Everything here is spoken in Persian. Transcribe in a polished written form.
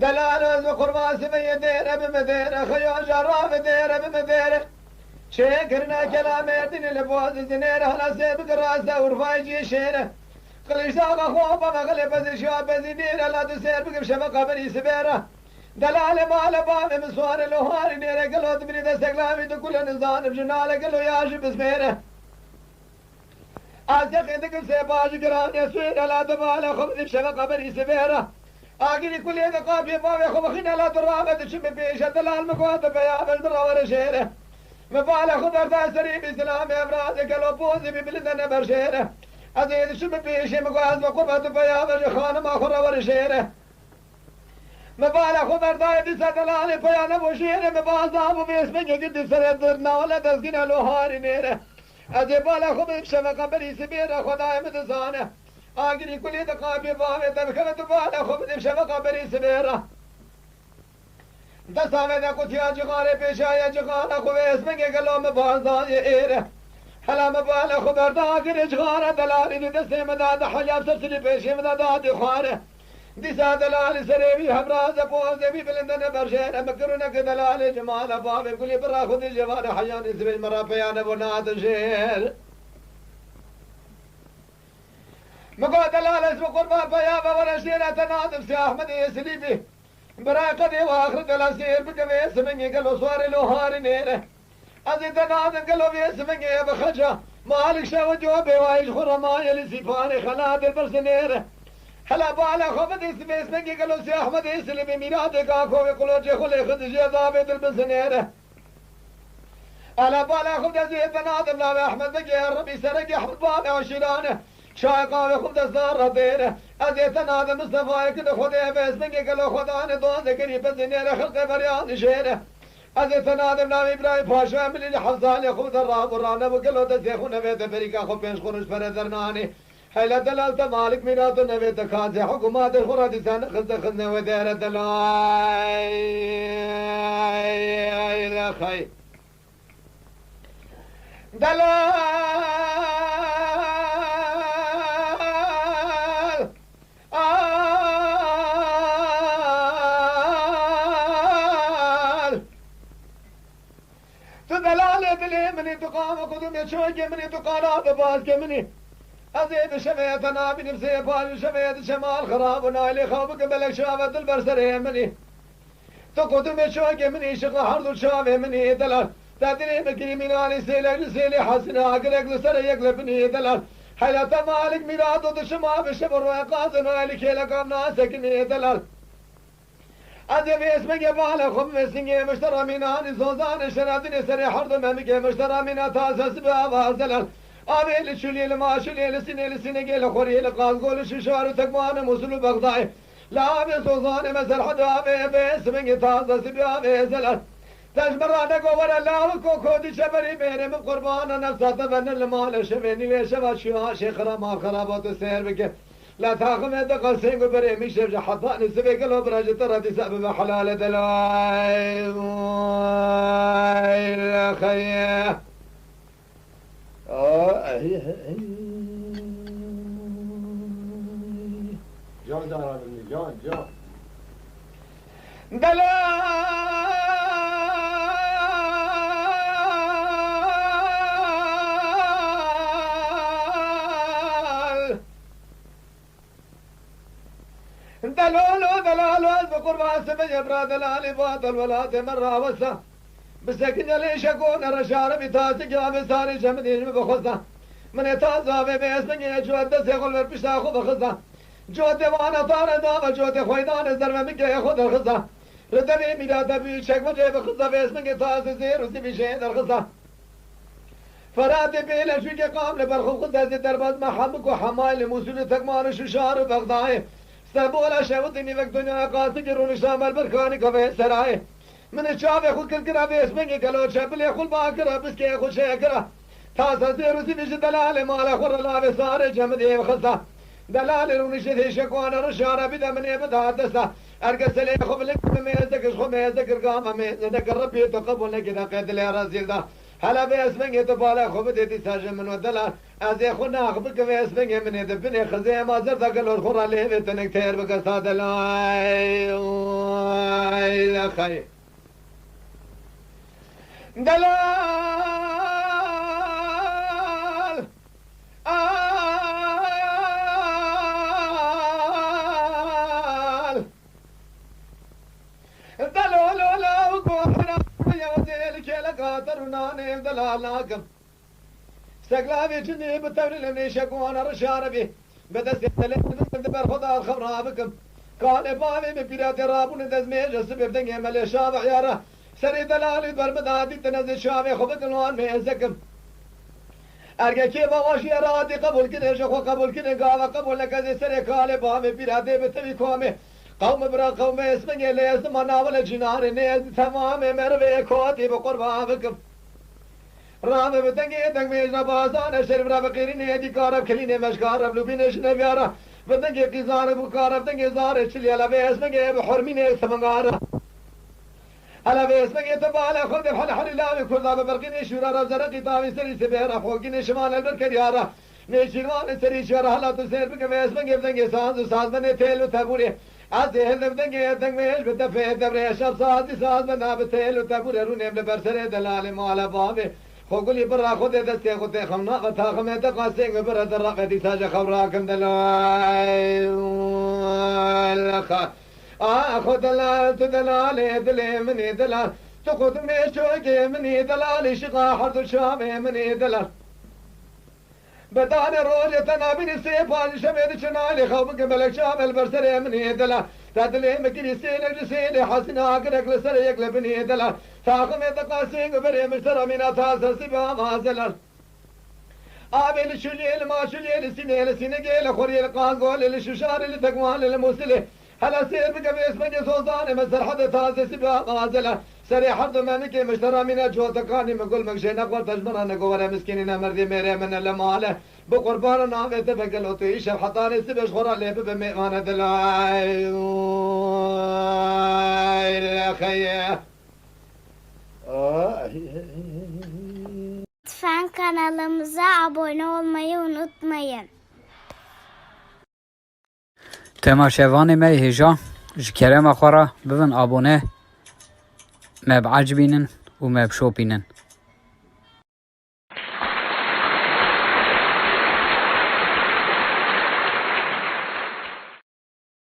دلال از قربان سمی دیره بمدیره خیال جراف دیره بمدیره شکرنا کلام دین لبواز زنیره هلا سیب قراسه ورفای جی شیره قلش داغا خوبا مغلب از شاب زنیره لا تسير بقب شفقه بني سبيره دلال مال باب مسوار لوهار نيره قالوا تبريد استقلامي كل نزان بجناله قالوا يا شب اسميره ازيق دقل سيباج قران يسوير لا تبال خبز بشفقه بني سبيره اجري كل يد قافيه باب خبخنا لا ترابه تشم بيش دلال مقوات بيا بلدرا ورشيره مبالغ خضر ذا سريب اسلام افراد قالوا بوزي ببلدنا برشيره ازيد شم بيش مقواز وقبه بيا خانم اخر ورشيره مبالغ خضر ذا دس دلال بيا نبوشيره مبازا ابو باسمك قد سردنا ولا تسقنا لوهار نيره ازي بالا خبز شفقه بني سبيره خداي متزانه اجري كل يد قافيه باب تبكبت بالا خبز شفقه بني سبيره دستانه دا کتیا جغاره پیشایا جغاره خوب اسمنگه گلوم بازای ایره حالا مباله خبر داگر جغاره دلالی دسته مداد حجاب سرسلی پیشی مداد خواره دیسا دلالی سریبی همراز پوزه بی بلندن برشیر مکرونه که دلالی جمال بابی کلی برا خود جوار حیان اسمی مرا پیانه و ناد شیر مگو دلال اسم قربان پیابه ورشیره تنادم سی احمد اسلیبی براقدي واخر دلاسير بقبي اسمني قالوا صار له هاري نيره ازيد نادن قالوا بي اسمني يا بخجه مالك شو جوابي وايش خرما يلي سيفاني خلاد البرسنيره هلا بالا خفت اسمني قالوا سي احمد يسلم ميراد كاكو يقولوا جي خلي خد جي ضابط البرسنيره هلا بالا خفت زيد نادن لا احمد بقي يا ربي سرق احمد بالا وشيلانه شايقا وخبز الزارة ديره أزيت نادم مصطفى كده خديه باسمك قالوا خداني دوز كري بزنيره خلق بريان شيره أزيت نادم نام إبراهيم باشا من اللي حفظاني خبز الراب ورانا وقالوا تزيخونا بيت فريقا خب بيش خرج فرزرناني حيلا دلالت مالك ميناتو نبيت كازي حكومات الخرى ديسان خزنا ودير دلال خي دلال دلالة دلي مني تقام قدم يشوج مني تقارات باز مني أزيد شفيت أنا بنفسي فال شفيت شمال خراب ونايلي خوفك بلك شافت البرسري مني تقدم يشوج مني شغل حرض الشافي مني دلال تدري مكي مناني سيلي حسنا أقلق لسري يقلبني دلال حيلة مالك ميلاد ودشما بشبر ويقاز نايلي كيلك ناسكني دلال أدب اسمك بالا خم سنجي مشترى ميناني زوزان شرادني سري حرض ممكي مشترى مينا تاسس بابا زلال أبي لشلي لما شلي لسني لسنجي لخوري لقاز قول ششار تكمان مسلو بغضاي لا أبي زوزان مسر حد أبي اسمك تاسس بابا زلال تجبر أنا قوار الله كودي شبري بيني من قربان نفسه تبن المال شبيني ويشبه شيخ شيخنا ما خرابات السير بك لا تاخذ دقل سينغ بري مش حطان سبيك لو برج ترى تسبب حلال دلاي خيه جان دارم جان دلاي دلالو بقربان سبي برا دلالي باد الولاد مرة وسا بسكن ليش اكون رشار بتاسك يا بساري شمدين بخزة من تازا باسمك جود سيقول بربشتا خذ خزة جود وانا طار دام جود خويدان زرم منك ياخذ الخزة ردني ميلاد بي شك وجه بخزة باسمك تاز زير وسبي شيء الخزة فراد بيلا شوكي قام لبرخو خزة زي درباز محمك وحماي لموسول تكمان ششار بغداي سبولا شوطني وقت دنيا قاتل جرون شامل بركاني كفي سراي من الشعب يخل كركرا باسمك قالوا شبل يخل باكرا بسكي يخل شاكرا تاسا زيرو سبيش دلال مالا خور الله بصار جمدي وخصا دلال ونشده شكوانا رشارة بدا من يبدا دسا ارقص لي خبلك ميزك خو ميزك رقام ميزك ربي تقبل لك اذا قيد لي رزيل ده هلا باسمن يتبالا خبت يدي ساجم من ودلال از يخونا خبك باسمن من يدبني خزي ما زرت قال الخرا ليه تنكتير بقصاد لا خي دلال دلال لا وقوحنا يا وديلك يا قاترنا نيم دلالناكم استقلابي جني بتولي لمني شكوانا رشاربي بدس يتلين دبر خدا الخبر بكم قال بابي ببيرات رابون دزمي جسب بدني مل شابع يارا سري دلالي برمدادي تنزل شابي خبك الوان ميزكم ارجع باواش يرادي قبول كده شخو قبول كده قال قبول لك زي سري قال بابي بيرات بتوي قومي قوم برا قوم اسمه ليس مناول جنار نيز تمام مروي كوتي بقربا بكم رام بدنگي دنگي نبازان شرف را بقيرين هدي كارب كلينه مشكارب لبينش نبيارا بدنگي قزار بكارب دنگي زار چلي على باسمه بحرمين ثمغارا على باسمه تبالا خد بحل حل لا بكل برقين شورا رزرقي طاوي سري سبيرا فوقين شمال البركر يارا نيشيوان سري شورا هلا تسير بك باسمه بدنگي ساز من تيلو تبوري عزيه بدنگي دنگي بدفه دبري شب ساز من بتيلو تبوري روني ببرسره دلال مال بابي خوگلی برا خود دستی خود خمنا قطع خمت قاسنگ برا در قدی ساج خبراکم دلال خود دلال تو دلال دلی منی دلال تو خود میشوگی منی دلال شقا حرد شامي منی دلال بدان روج تنابين سيفان شميد شنالي خوبك ملك شامل برسري مني دلال تدلي مكري سيلك جسيلي حسنا اقرق لسريك لبني دلال تاخم يتقاسين بري مشترى من اتاسر سبا غازلال آبي لشليل ما شليل سينيل سينيل خوري القانقول للششار لتقوان للموسلي هلا سير بك باسمك سوزاني مسر حد تاسر سبا غازلال سري حرد منك مشترى من اجو تقاني مقول مكشي نقول تجمرا نقول مسكيننا مردي ميري من الماله بقربان نامي تفكل وطيش حطاني سبش خورا لي بميمانة دلائل خيه Lütfen kanalımıza abone olmayı unutmayın. تماشاوان ما هجا جكرم خورا ببن abone ما بعجبينن وما بشوبينن